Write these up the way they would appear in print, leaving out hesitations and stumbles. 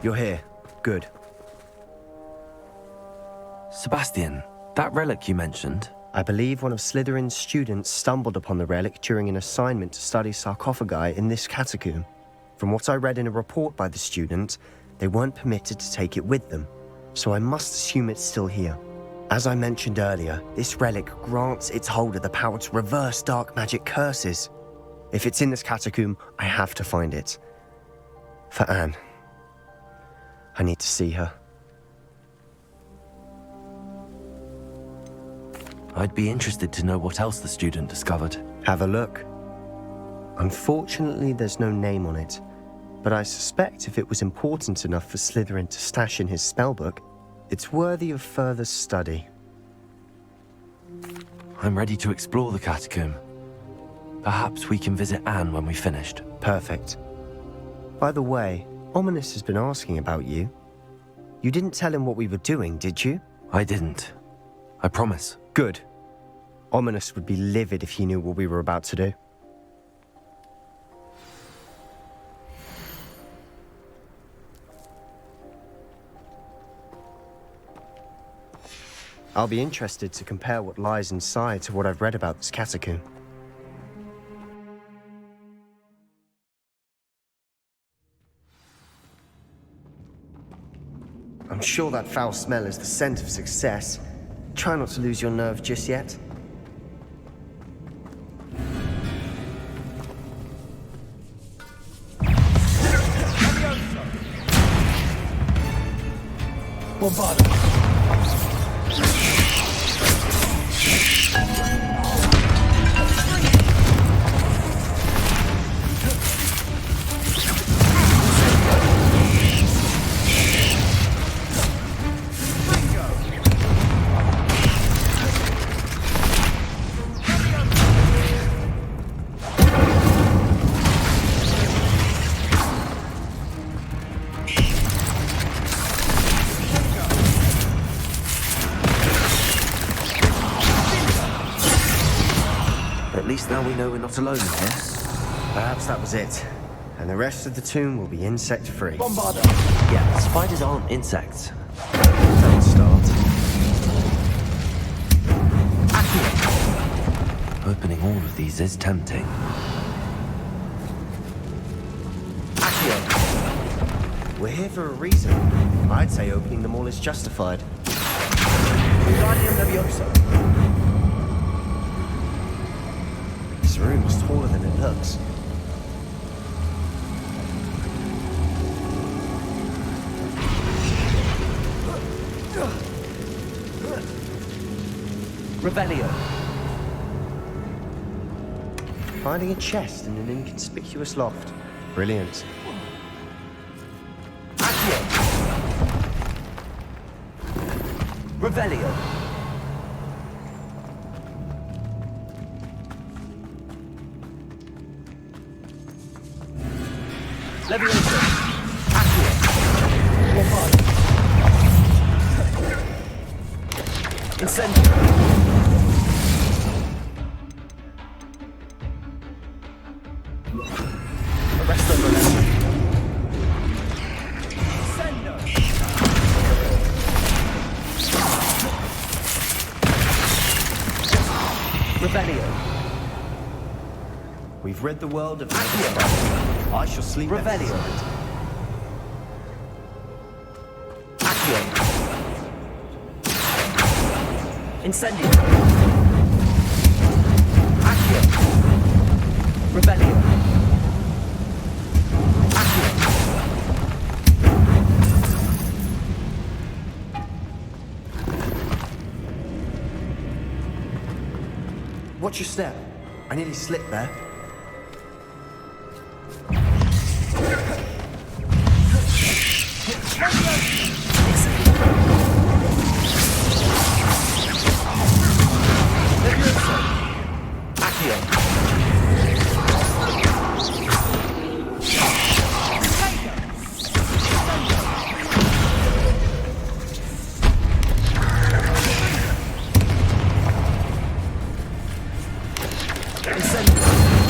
You're here. Good. Sebastian, that relic you mentioned... I believe one of Slytherin's students stumbled upon the relic during an assignment to study sarcophagi in this catacomb. From what I read in a report by the student, they weren't permitted to take it with them, so I must assume it's still here. As I mentioned earlier, this relic grants its holder the power to reverse dark magic curses. If it's in this catacomb, I have to find it. For Anne. I need to see her. I'd be interested to know what else the student discovered. Have a look. Unfortunately, there's no name on it, but I suspect if it was important enough for Slytherin to stash in his spellbook, it's worthy of further study. I'm ready to explore the catacomb. Perhaps we can visit Anne when we've finished. Perfect. By the way, Ominous has been asking about you. You didn't tell him what we were doing, did you? I didn't. I promise. Good. Ominous would be livid if he knew what we were about to do. I'll be interested to compare what lies inside to what I've read about this catacomb. I'm sure that foul smell is the scent of success. Try not to lose your nerve just yet. At least now we know we're not alone in here. Perhaps that was it. And the rest of the tomb will be insect-free. Bombarder! Yeah, spiders aren't insects. Don't start. Opening all of these is tempting. We're here for a reason. I'd say opening them all is justified. Wingardium Leviosa! This room is taller than it looks. Revelio! Finding a chest in an inconspicuous loft. Brilliant. Accio! Revelio! Leviosa! Accio! Bombarder! Incendio! Arresto Molesta! Sendo! Revelio! We've rid the world of Hufflepuff. I shall sleep Revelio! Accio! Incendio! Accio! Revelio! Accio! Watch your step. I nearly slipped there. Accio! Incendio!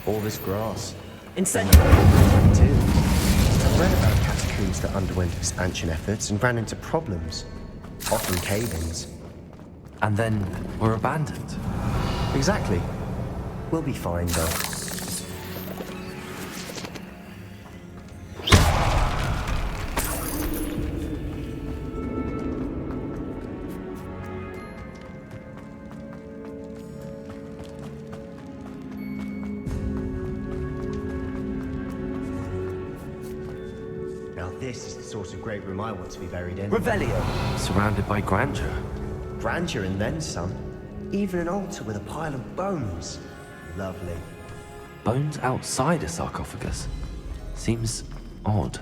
All this grass. Incendiary. Too. I've read about catacombs that underwent expansion efforts and ran into problems. Often cave-ins. And then were abandoned. Exactly. We'll be fine, though. Now this is the sort of great room I want to be buried in. Revelio. Surrounded by grandeur. Grandeur and then some. Even an altar with a pile of bones. Lovely. Bones outside a sarcophagus. Seems odd.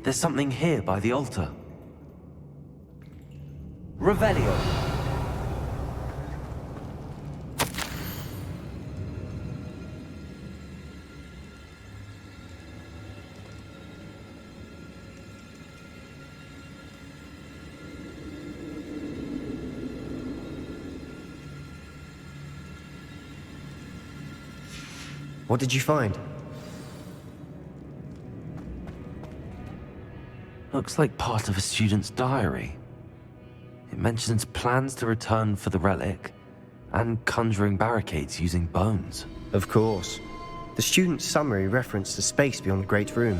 There's something here by the altar. Revelio. What did you find? Looks like part of a student's diary. It mentions plans to return for the relic and conjuring barricades using bones. Of course. The student's summary referenced a space beyond the Great Room,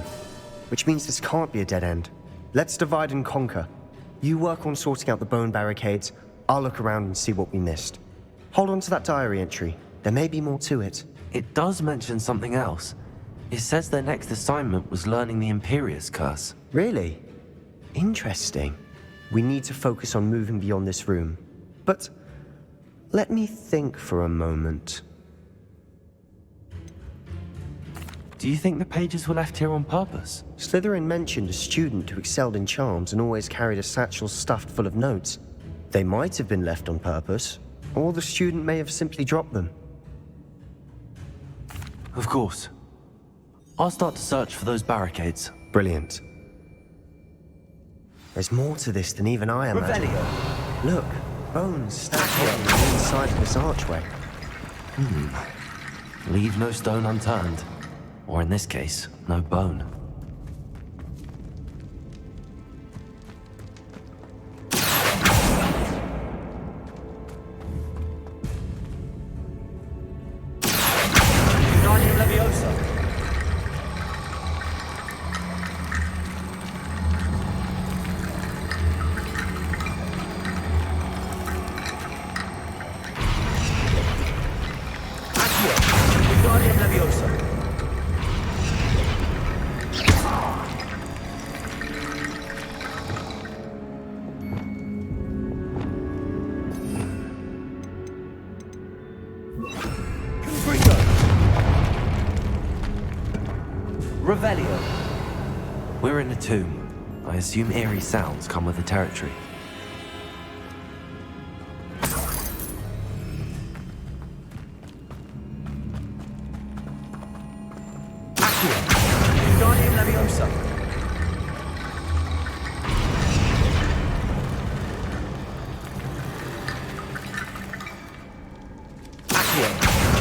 which means this can't be a dead end. Let's divide and conquer. You work on sorting out the bone barricades, I'll look around and see what we missed. Hold on to that diary entry. There may be more to it. It does mention something else. It says their next assignment was learning the Imperius Curse. Really? Interesting. We need to focus on moving beyond this room. But let me think for a moment. Do you think the pages were left here on purpose? Slytherin mentioned a student who excelled in charms and always carried a satchel stuffed full of notes. They might have been left on purpose, or the student may have simply dropped them. Of course. I'll start to search for those barricades. Brilliant. There's more to this than even I imagined. Revelio. Look, bones stacked on the inside of this archway. Leave no stone unturned. Or in this case, no bone. Guardian Leviosa. Accio. Guardian Leviosa. Revelio. We're in a tomb. I assume eerie sounds come with the territory. Accio. Guardian Leviosa. Accio.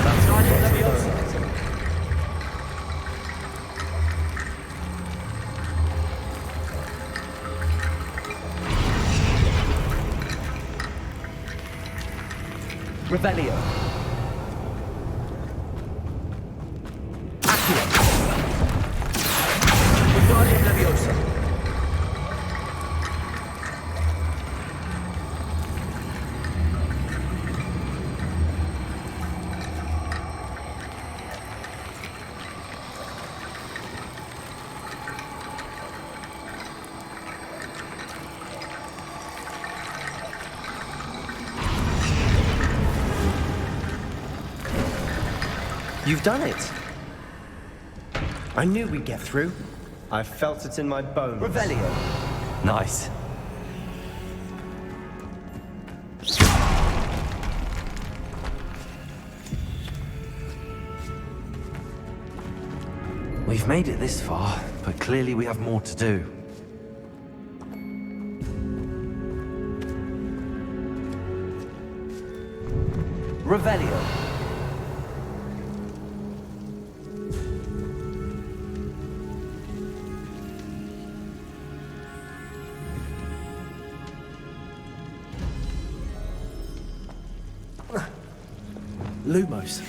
That's Guardian Leviosa. Revelio. Accio. Guardian Leviosa. You've done it! I knew we'd get through. I felt it in my bones. Revelio. Nice. We've made it this far, but clearly we have more to do. Revelio. Lumos.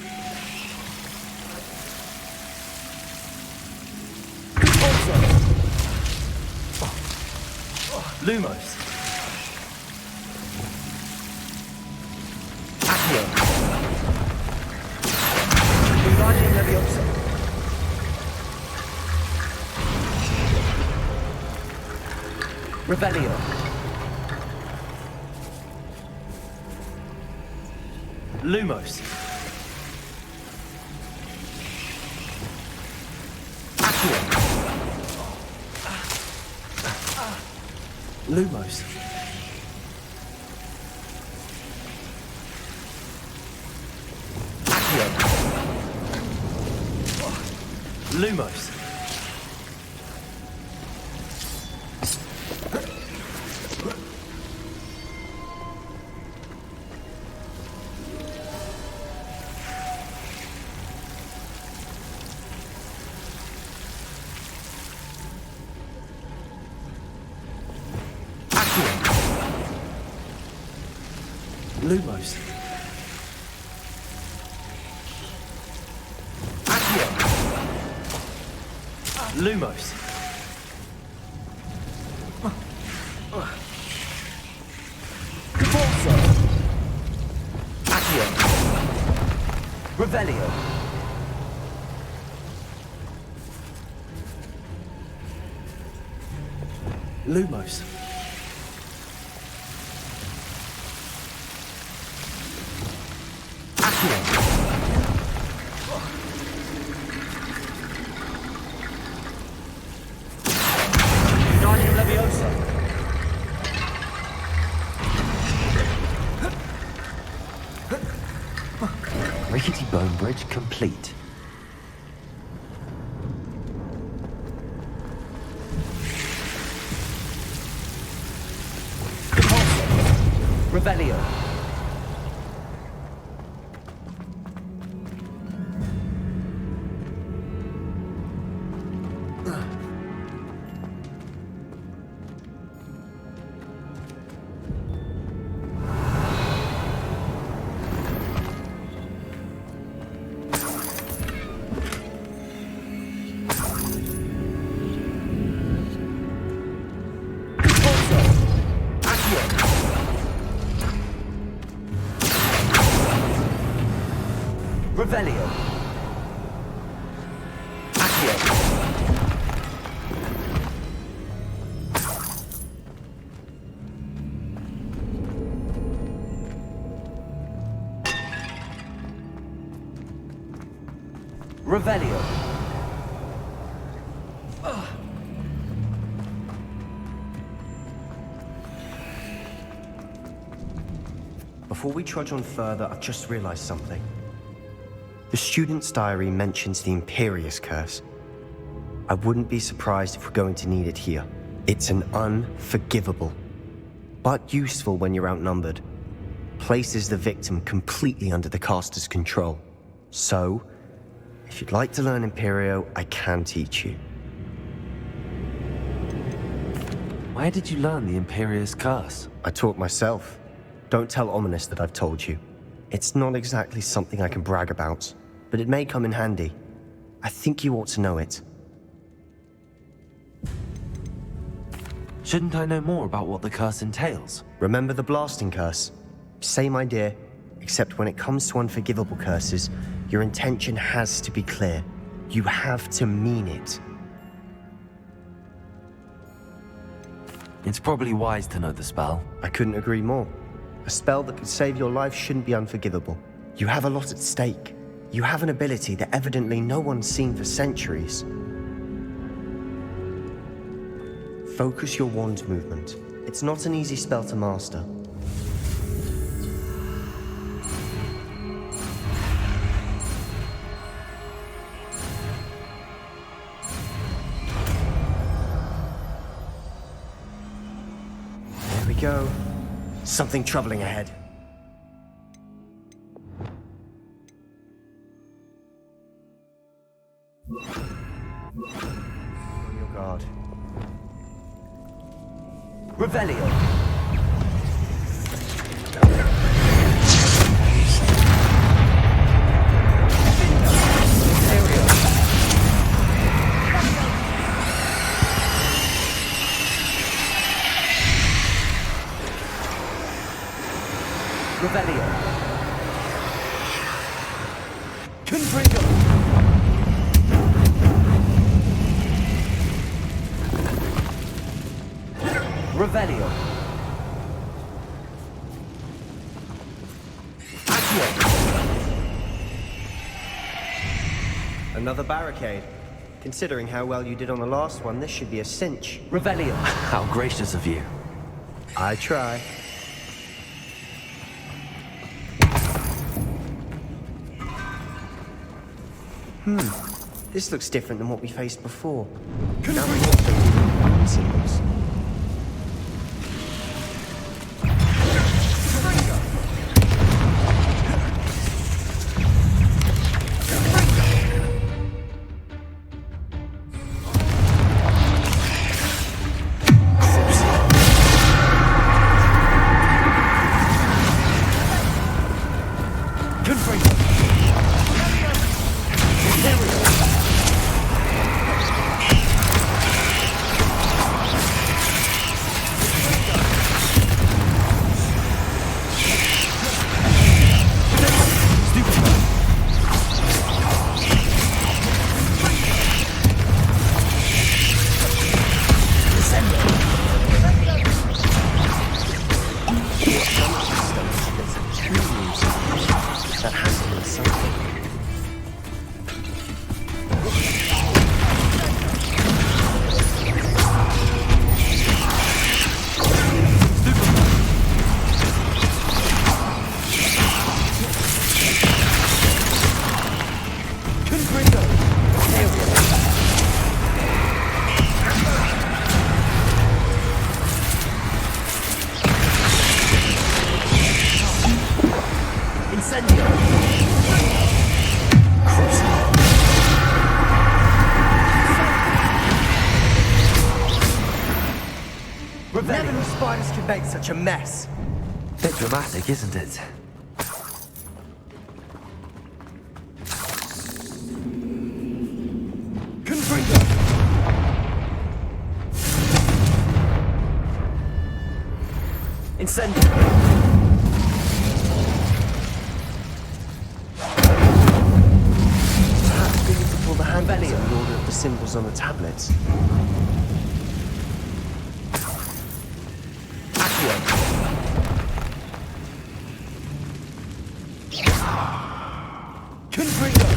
Lumos. Accio. Wingardium Leviosa. Revelio. Lumos. Accio. Lumos. Accio. Lumos. Lumos. Accio. Lumos. Corso. Accio. Revelio. Lumos. Accio. Wingardium Leviosa. Rickety bone bridge complete. Revelio. Revelio. Accio. Revelio. Before we trudge on further, I've just realized something. The student's diary mentions the Imperious Curse. I wouldn't be surprised if we're going to need it here. It's an unforgivable, but useful when you're outnumbered. Places the victim completely under the caster's control. So, if you'd like to learn Imperio, I can teach you. Where did you learn the Imperious Curse? I taught myself. Don't tell Ominous that I've told you. It's not exactly something I can brag about, but it may come in handy. I think you ought to know it. Shouldn't I know more about what the curse entails? Remember the blasting curse? Same idea, except when it comes to unforgivable curses, your intention has to be clear. You have to mean it. It's probably wise to know the spell. I couldn't agree more. A spell that could save your life shouldn't be unforgivable. You have a lot at stake. You have an ability that evidently no one's seen for centuries. Focus your wand movement. It's not an easy spell to master. There we go. Something troubling ahead. On your guard. Revelio. Revelio. Confringo. Revelio. Another barricade. Considering how well you did on the last one, this should be a cinch. Revelio. How gracious of you. I try. This looks different than what we faced before. Now we also do rune symbols. That has to mean something. Never knew spiders could make such a mess. Bit dramatic, isn't it? Incendio. Perhaps we need to pull the handles in the order of the symbols on the tablets. Confringo.